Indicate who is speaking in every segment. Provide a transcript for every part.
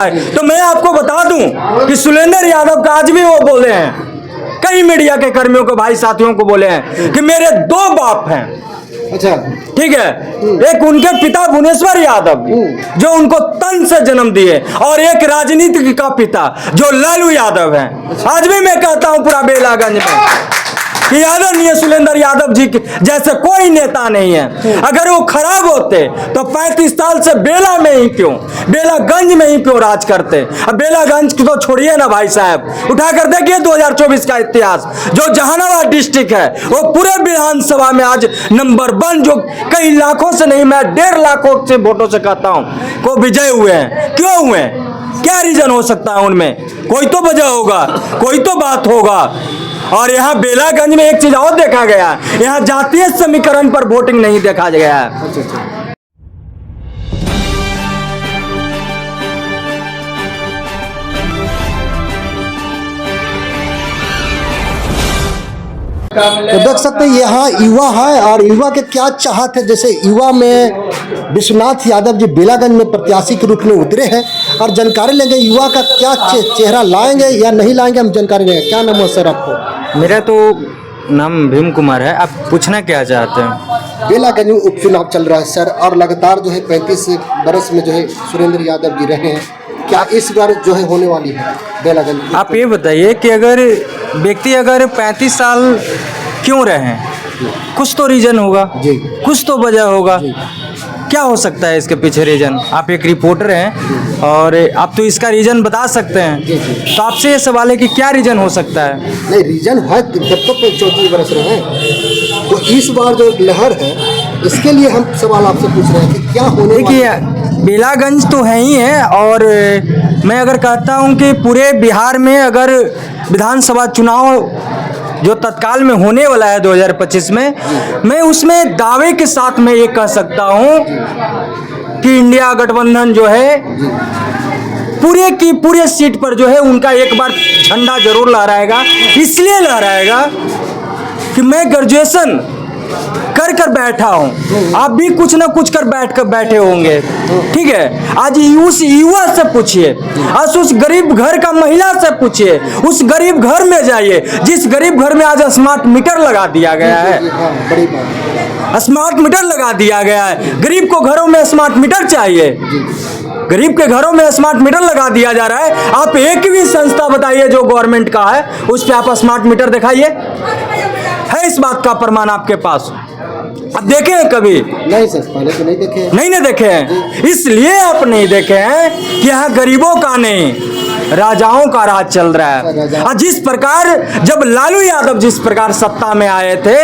Speaker 1: तो मैं आपको बता दूं कि सुरेंद्र यादव का आज भी वो बोले हैं, कई मीडिया के कर्मियों को, भाई साथियों को बोले हैं कि मेरे दो बाप हैं।
Speaker 2: अच्छा,
Speaker 1: ठीक है, एक उनके पिता भुवनेश्वर यादव जो उनको तन से जन्म दिए, और एक राजनीति का पिता जो लालू यादव है। आज भी मैं कहता हूं पूरा बेलागंज में कि आदरणीय सुरेंद्र यादव जी जैसे कोई नेता नहीं है। अगर वो खराब होते तो 35 साल से बेला में ही क्यों, बेलागंज में ही क्यों राज करते। अब बेलागंज को तो छोड़िए ना भाई साहब, उठा कर देखिए 2024 का इतिहास। जो जहानाबाद डिस्ट्रिक्ट है वो पूरे विधानसभा में आज नंबर 1, जो कई लाखों से नहीं, मैं 1.5 लाखों से वोटों से कहता हूं को विजय हुए हैं। क्यों हुए? क्या रीजन हो सकता है उनमें? कोई तो वजह होगा, कोई तो बात होगा। और यहाँ बेलागंज में एक चीज और देखा गया, यहाँ जातीय समीकरण पर वोटिंग नहीं देखा गया है।
Speaker 2: तो देख सकते हैं यहाँ युवा है और युवा के क्या चाहत है। जैसे युवा में विश्वनाथ यादव जी बेलागंज में प्रत्याशी के रूप में उतरे हैं और जानकारी लेंगे युवा का क्या चेहरा लाएंगे या नहीं लाएंगे, हम जानकारी लेंगे। क्या नाम है सर आपको?
Speaker 1: मेरा तो नाम भीम कुमार है। आप पूछना क्या चाहते हैं?
Speaker 2: बेलागंज में उपचुनाव चल रहा है सर, और लगातार जो है 35 बरस में जो है सुरेंद्र यादव जी रहे हैं। क्या इस बार जो है होने वाली है बेलागंज?
Speaker 1: आप ये बताइए कि अगर व्यक्ति 35 साल क्यों रहे, कुछ तो रीजन होगा
Speaker 2: जी,
Speaker 1: कुछ तो वजह होगा। क्या हो सकता है इसके पीछे रीजन? आप एक रिपोर्टर हैं और आप तो इसका रीजन बता सकते हैं।
Speaker 2: जी, जी।
Speaker 1: तो आपसे ये सवाल है कि क्या रीजन हो सकता है?
Speaker 2: नहीं, रीजन है जब तो 34 बरस रहे हैं, तो इस बार जो लहर है इसके लिए हम सवाल आपसे पूछ रहे हैं कि क्या होने वाला है?
Speaker 1: देखिए, बेलागंज तो है ही है, और मैं अगर कहता हूं कि पूरे बिहार में अगर विधानसभा चुनाव जो तत्काल में होने वाला है 2025 में, मैं उसमें दावे के साथ मैं ये कह सकता हूं कि इंडिया गठबंधन जो है पूरे की पूरे सीट पर जो है उनका एक बार झंडा जरूर लहराएगा। इसलिए लहराएगा कि मैं ग्रेजुएशन कर बैठा हूं, आप भी कुछ ना कुछ कर बैठे होंगे। ठीक है, आज उस युवा से पूछिए, आज उस गरीब घर का महिला से पूछिए, उस गरीब घर में जाइए जिस गरीब घर में आज स्मार्ट मीटर लगा दिया गया है।
Speaker 2: बड़ी बात,
Speaker 1: स्मार्ट मीटर लगा दिया गया है। गरीब को घरों में स्मार्ट मीटर चाहिए, गरीब के घरों में स्मार्ट मीटर लगा दिया जा रहा है। आप एक भी संस्था बताइए जो गवर्नमेंट का है उस पर आप स्मार्ट मीटर दिखाइए, है इस बात का प्रमाण आपके पास? अब देखे हैं कभी?
Speaker 2: नहीं सर, पहले तो नहीं देखे।
Speaker 1: नहीं देखे हैं, इसलिए आप नहीं देखे हैं कि यहाँ गरीबों का नहीं, राजाओं का राज चल रहा है। और जिस प्रकार जब लालू यादव जिस प्रकार सत्ता में आए थे,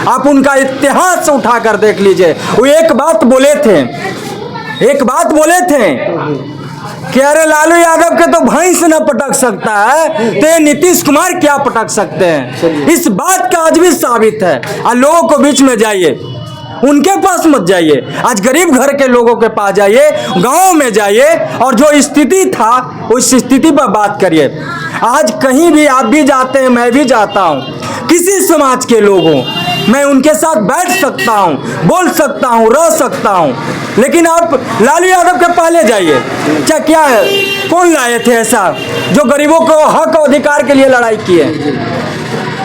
Speaker 1: आप उनका इतिहास उठा कर देख लीजिए। वो एक बात बोले थे कि अरे लालू यादव के तो भैंस न पटक सकता है, तो ये नीतीश कुमार क्या पटक सकते हैं। इस बात का आज भी साबित है। और लोगों को बीच में जाइए, उनके पास मत जाइए, आज गरीब घर के लोगों के पास जाइए, गांव में जाइए, और जो स्थिति था उस स्थिति पर बात करिए। आज कहीं भी आप भी जाते हैं, मैं भी जाता हूं, किसी समाज के लोग हों, मैं उनके साथ बैठ सकता हूं, बोल सकता हूं, रह सकता हूं। लेकिन आप लालू यादव के पहले जाइए, क्या है, कौन लाए थे ऐसा जो गरीबों को हक और अधिकार के लिए लड़ाई किए,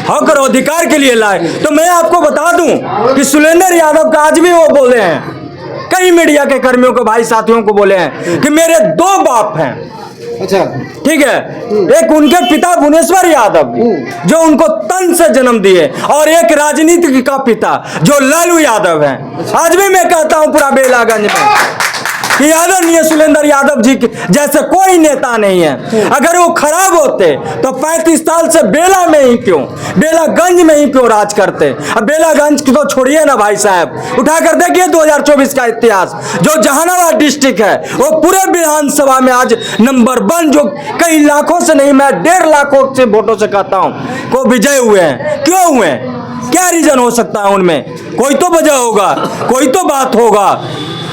Speaker 1: हक और अधिकार के लिए लाए? तो मैं आपको बता दूं कि सुरेंद्र यादव का आज भी वो बोले हैं, कई मीडिया के कर्मियों को, भाई साथियों को बोले हैं कि मेरे दो बाप हैं।
Speaker 2: अच्छा,
Speaker 1: ठीक है, एक उनके पिता भुवनेश्वर यादव जो उनको तन से जन्म दिए, और एक राजनीति का पिता जो लालू यादव है। आज भी मैं कहता हूं पूरा बेलागंज में कि आदरणीय सुरेंद्र यादव जी जैसे कोई नेता नहीं है। अगर वो खराब होते तो 35 साल से बेला में ही क्यों, बेलागंज में ही क्यों राज करते। अब बेलागंज को तो छोड़िए ना भाई साहब, उठा कर देखिए 2024 का इतिहास। जो जहानाबाद डिस्ट्रिक्ट है वो पूरे विधानसभा में आज नंबर 1, जो कई लाखों से नहीं, मैं 1.5 लाखों से वोटों से कहता हूं को विजय हुए हैं। क्यों हुए? क्या रीजन हो सकता है उनमें? कोई तो वजह होगा, कोई तो बात होगा।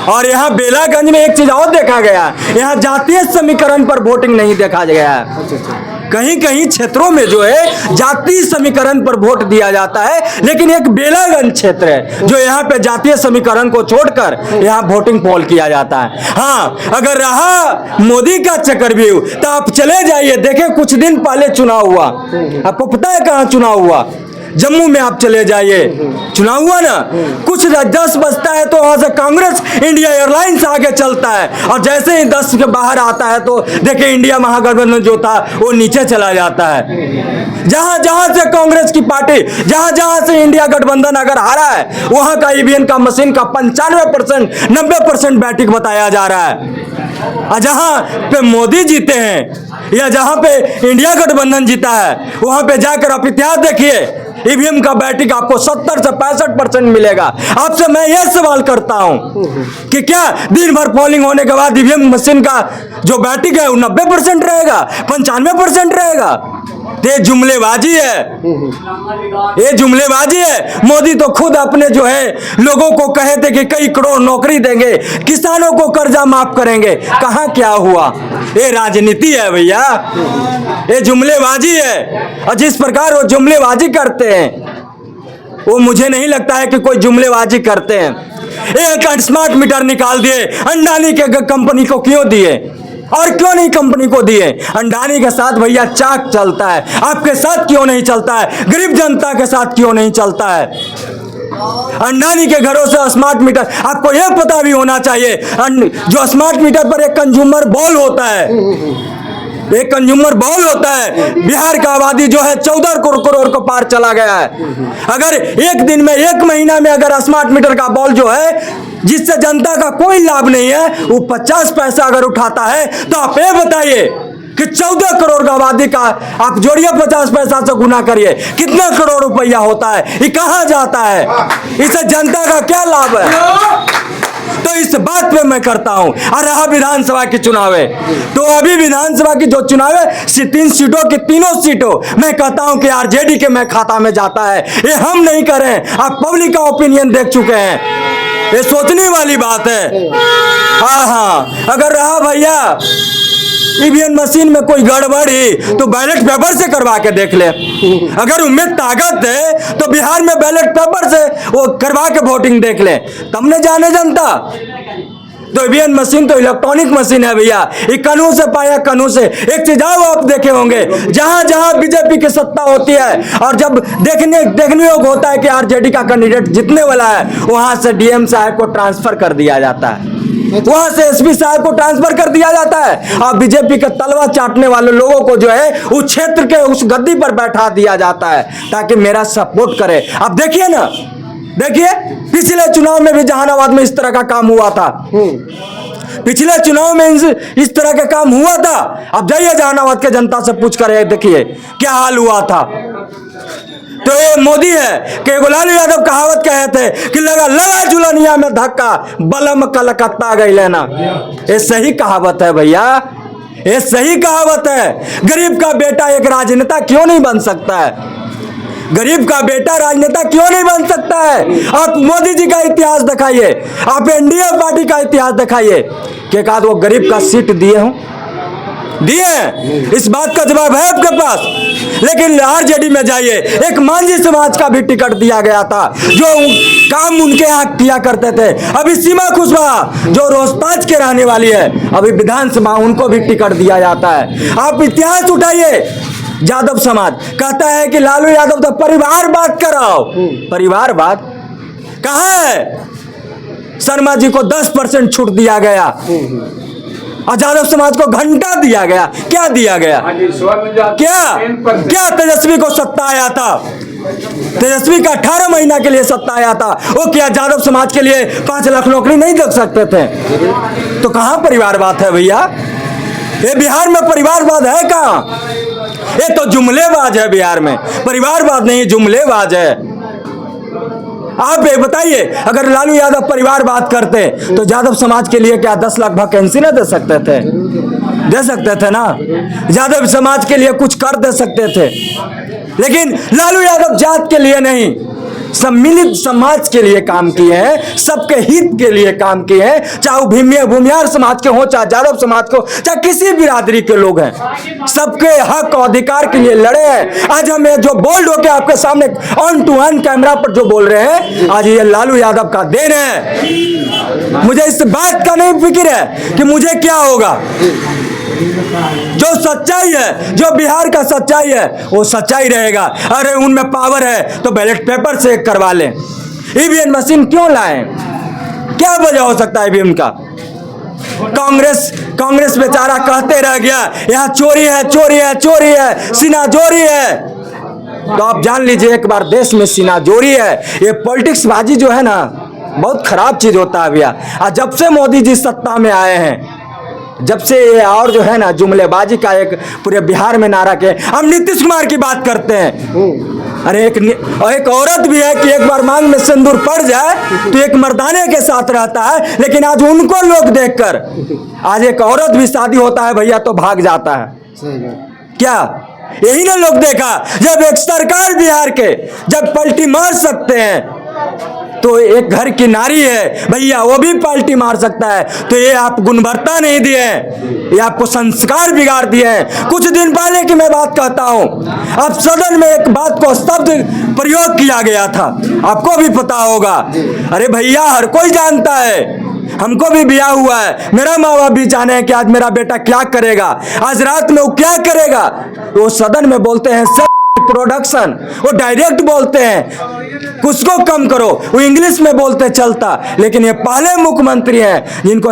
Speaker 1: और यहाँ बेलागंज में एक चीज और देखा गया, यहाँ जातीय समीकरण पर वोटिंग नहीं देखा गया है। कहीं कहीं क्षेत्रों में जो है जातीय समीकरण पर वोट दिया जाता है, लेकिन एक बेलागंज क्षेत्र है जो यहाँ पे जातीय समीकरण को छोड़कर यहाँ वोटिंग पोल किया जाता है। हाँ, अगर रहा मोदी का चक्रव्यूह तो आप चले जाइए, देखें कुछ दिन पहले चुनाव हुआ, आपको पता है कहाँ चुनाव हुआ? जम्मू में आप चले जाइए, चुनाव हुआ ना, कुछ 10 बजता है तो वहां से कांग्रेस इंडिया एयरलाइंस आगे चलता है, और जैसे ही 10 के बाहर आता है तो देखिए इंडिया महागठबंधन जो था वो नीचे चला जाता है। जहां जहां से कांग्रेस की पार्टी, जहां जहां से इंडिया गठबंधन अगर हारा है, वहां का ईवीएम का मशीन का 95% 90% बैटिंग बताया जा रहा है। और जहां पे मोदी जीते हैं या जहां पे इंडिया गठबंधन जीता है, वहां पे जाकर आप इतिहास देखिए, ईवीएम का बैटिंग आपको 70 से 65% मिलेगा। आपसे मैं यह सवाल करता हूं कि क्या दिन भर पोलिंग होने के बाद ईवीएम मशीन का जो बैटिंग है वो 90% रहेगा, 95% रहेगा? ये जुमलेबाजी है, ये जुमलेबाजी है। मोदी तो खुद अपने जो है लोगों को कहे थे कि कई करोड़ नौकरी देंगे, किसानों को कर्जा माफ करेंगे, कहां क्या हुआ? ये राजनीति है भैया, ये जुमलेबाजी है। और जिस प्रकार वो जुमलेबाजी करते हैं, वो मुझे नहीं लगता है कि कोई जुमलेबाजी करते हैं। एक स्मार्ट मीटर निकाल दिए, अंडानी के कंपनी को क्यों दिए, और क्यों नहीं कंपनी को दिए? अंडानी के साथ भैया चाक चलता है, आपके साथ क्यों नहीं चलता है? गरीब जनता के साथ क्यों नहीं चलता है? अंडानी के घरों से स्मार्ट मीटर, आपको यह पता भी होना चाहिए जो स्मार्ट मीटर पर एक कंज्यूमर बॉल होता है, एक कंज्यूमर बॉल होता है। बिहार का आबादी जो है 14 करोड़ को पार चला गया है। अगर एक दिन में, एक महीना में अगर स्मार्ट मीटर का बॉल जो है जिससे जनता का कोई लाभ नहीं है, वो 50 पैसा अगर उठाता है, तो आप ये बताइए कि 14 करोड़ का आबादी का आप जोड़िए, 50 पैसा से गुना करिए, कितना करोड़ रुपया होता है? ये कहां जाता है? इससे जनता का क्या लाभ है? तो इस बात पे मैं करता हूं। और रहा विधानसभा की चुनाव है, तो अभी विधानसभा की जो चुनाव है 3 सीटों की, तीनों सीटों मैं कहता हूं कि आरजेडी के मैं खाता में जाता है। ये हम नहीं करें, आप पब्लिक का ओपिनियन देख चुके हैं, ये सोचने वाली बात है। हाँ, अगर रहा भैया ईवीएम मशीन में कोई गड़बड़ी तो बैलेट पेपर से करवा के देख ले। अगर उनमें ताकत है तो बिहार में बैलेट पेपर से वो करवा के वोटिंग देख ले, तब न जाने जनता। तो ईवीएम मशीन तो इलेक्ट्रॉनिक मशीन है भैया, ये कानून से पाया कानून से। एक चीज आप देखे होंगे, जहां जहां बीजेपी की सत्ता होती है और जब देखने योग होता है कि आरजेडी का कैंडिडेट जीतने वाला है, वहां से डीएम साहब को ट्रांसफर कर दिया जाता है, वहां से एसपी साहब को ट्रांसफर कर दिया जाता है, और बीजेपी का तलवा चाटने वाले लोगों को जो है उस क्षेत्र के उस गद्दी पर बैठा दिया जाता है ताकि मेरा सपोर्ट करे। अब देखिए ना, देखिए पिछले चुनाव में भी जहानाबाद में इस तरह का काम हुआ था, पिछले चुनाव में इस तरह का काम हुआ था। अब जाइए जहानाबाद के जनता से पूछ कर देखिए क्या हाल हुआ था। तो ये मोदी है कि लालू यादव कहावत कहे थे कि लगा झुलनिया में धक्का, बलम कलकत्ता गई लेना। ये सही कहावत है भैया, ये सही कहावत है। गरीब का बेटा एक राजनेता क्यों नहीं बन सकता है? गरीब का बेटा राजनेता क्यों नहीं बन सकता है? आप मोदी जी का इतिहास दिखाइए, आप एनडीए पार्टी का इतिहास दिखाइए कि एक आध वो गरीब का सीट दिए हों, दिए? इस बात का जवाब है आपके पास। लेकिन आरजेडी में जाइए, एक मांझी समाज का भी टिकट दिया गया था जो काम उनके यहाँ किया करते थे। अभी सीमा कुशवाहा जो रोहतास के रहने वाली है, अभी विधानसभा उनको भी टिकट दिया जाता है। आप इतिहास उठाइए, यादव समाज कहता है कि लालू यादव तो परिवारवाद कराओ, परिवारवाद कहाँ है? शर्मा जी को 10% छूट दिया गया और यादव समाज को घंटा दिया गया। क्या दिया गया? क्या तेजस्वी को सत्ता आया था? तेजस्वी का 18 महीना के लिए सत्ता आया था, वो क्या यादव समाज के लिए 5 लाख नौकरी नहीं दे सकते थे? तो कहां परिवारवाद है भैया? ये बिहार में परिवारवाद है कहां? ये तो जुमलेबाज है, बिहार में परिवारवाद नहीं जुमलेबाज है। आप ये बताइए, अगर लालू यादव परिवारवाद करते तो यादव समाज के लिए क्या 10 लाख वैकेंसी ना दे सकते थे? दे सकते थे ना, यादव समाज के लिए कुछ कर दे सकते थे। लेकिन लालू यादव जात के लिए नहीं, सम्मिलित समाज के लिए काम किए हैं, सबके हित के लिए काम किए हैं, चाहे वो भूमियार समाज के हों, चाहे जाटव समाज को, चाहे किसी बिरादरी के लोग हैं, सबके हक और अधिकार के लिए लड़े हैं। आज हम जो बोल्ड होकर आपके सामने ऑन टू ऑन कैमरा पर जो बोल रहे हैं, आज ये लालू यादव का देन है। मुझे इस बात का नहीं फिक्र है कि मुझे क्या होगा। जो सच्चाई है, जो बिहार का सच्चाई है, वो सच्चाई रहेगा। अरे उनमें पावर है तो बैलेट पेपर से करवा लें। ईवीएम मशीन क्यों लाएं? क्या वजह हो सकता है ईवीएम का? कांग्रेस बेचारा कहते रह गया यहाँ चोरी है, चोरी है, चोरी है, सीना जोरी है। तो आप जान लीजिए एक बार देश में सीना जोरी है। ये पॉलिटिक्स बाजी जो है ना, बहुत खराब चीज होता है भैया। और जब से मोदी जी सत्ता में आए हैं, जब से ये और जो है ना जुमलेबाजी का एक पूरे बिहार में नारा के, हम नीतीश कुमार की बात करते हैं। अरे एक औरत भी है कि एक बार मांग में सिंदूर पड़ जाए तो एक मर्दाने के साथ रहता है, लेकिन आज उनको लोग देखकर, आज एक औरत भी शादी होता है भैया तो भाग जाता है। क्या यही ना लोग देखा? जब एक सरकार बिहार के जब पलटी मार सकते हैं तो एक घर की नारी है भैया, वो भी पलटी मार सकता है। तो ये आप गुणवत्ता नहीं दिए, ये आपको संस्कार बिगाड़ दिए हैं। कुछ दिन पहले की मैं बात कहता हूं, अब सदन में एक बात को शब्द प्रयोग किया गया था, आपको भी पता होगा। अरे भैया हर कोई जानता है, हमको भी ब्याह हुआ है, मेरा माँ बाप भी जाने हैं कि आज मेरा बेटा क्या करेगा, आज रात में वो क्या करेगा। वो सदन में बोलते हैं प्रोडक्शन, वो डायरेक्ट बोलते हैं, कुछ को कम करो, वो इंग्लिश में बोलते चलता। लेकिन ये पहले मुख्यमंत्री हैं जिनको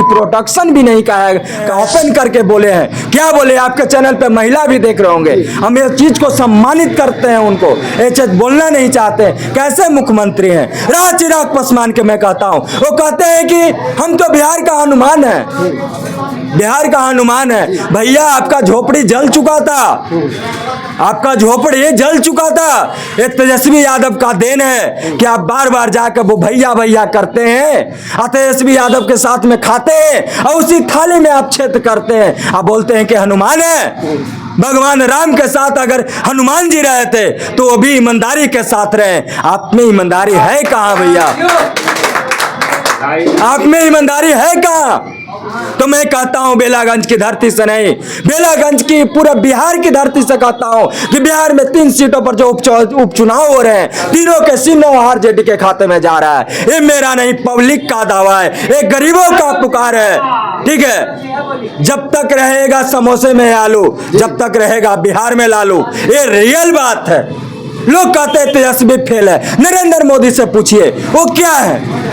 Speaker 1: प्रोडक्शन भी नहीं कहा है, ओपन करके बोले हैं। क्या बोले? आपके चैनल पे महिला भी देख रहे होंगे। हम इस चीज को सम्मानित करते हैं, उनको ये चीज बोलना नहीं चाहते। कैसे मुख्यमंत्री हैं? राह चिराग पासवान के मैं कहता हूं, वो कहते हैं कि हम तो बिहार का हनुमान है, बिहार का हनुमान है। भैया आपका झोपड़ी जल चुका था, आपका झोपड़ी जल चुका था। ये तेजस्वी यादव का देन है कि आप बार बार जाकर वो भैया भैया करते हैं, तेजस्वी यादव के साथ में खाते हैं और उसी थाली में आप छेद करते हैं। आप बोलते हैं कि हनुमान है। भगवान राम के साथ अगर हनुमान जी रहे थे तो वो भी ईमानदारी के साथ रहे। आप में ईमानदारी है कहाँ भैया? आप में ईमानदारी है कहाँ? तो मैं कहता हूं बेलागंज की धरती से नहीं, बेलागंज की पूरे बिहार की धरती से कहता हूं कि बिहार में 3 सीटों पर जो उपचुनाव हो रहे हैं, तीनों के सिन्नों आरजेडी के खाते में जा रहा है। ये मेरा नहीं, पब्लिक का दावा है, ये गरीबों का पुकार है। ठीक है, जब तक रहेगा समोसे में आलू, जब तक रहेगा बिहार में लालू, ये रियल बात है। लोग कहते हैं तेजस्वी फेल है, नरेंद्र मोदी से पूछिए वो क्या है?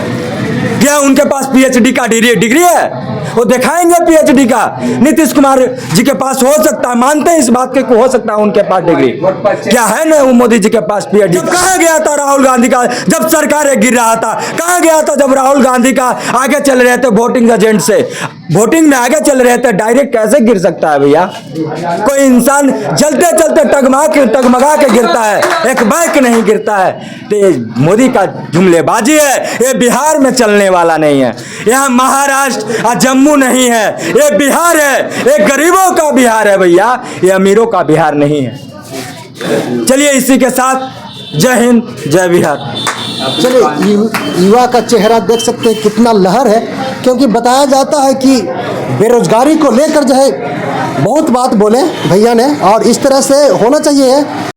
Speaker 1: क्या उनके पास पीएचडी का डिग्री है? वो दिखाएंगे पीएचडी का। नीतीश कुमार जी के पास हो सकता है, मानते हैं इस बात के को हो सकता है उनके पास डिग्री, क्या है ना मोदी जी के पास पीएचडी? कहाँ गया था राहुल गांधी का जब सरकार गिर रहा था? कहाँ गया था जब राहुल गांधी का आगे चल रहे थे वोटिंग एजेंट से, वोटिंग में आगे चल रहे थे? डायरेक्ट कैसे गिर सकता है भैया? कोई इंसान चलते चलते टगमगा के गिरता है, एक बाइक नहीं गिरता है। तो ये मोदी का जुमलेबाजी है, ये बिहार में चलने वाला नहीं है। यहाँ महाराष्ट्र और जम्मू नहीं है, ये बिहार है, ये गरीबों का बिहार है भैया, ये अमीरों का बिहार नहीं है। चलिए इसी के साथ जय हिंद, जय बिहार।
Speaker 2: चलिए युवा का चेहरा देख सकते हैं कितना लहर है, क्योंकि बताया जाता है कि बेरोजगारी को लेकर जो है बहुत बात बोले भैया ने, और इस तरह से होना चाहिए है।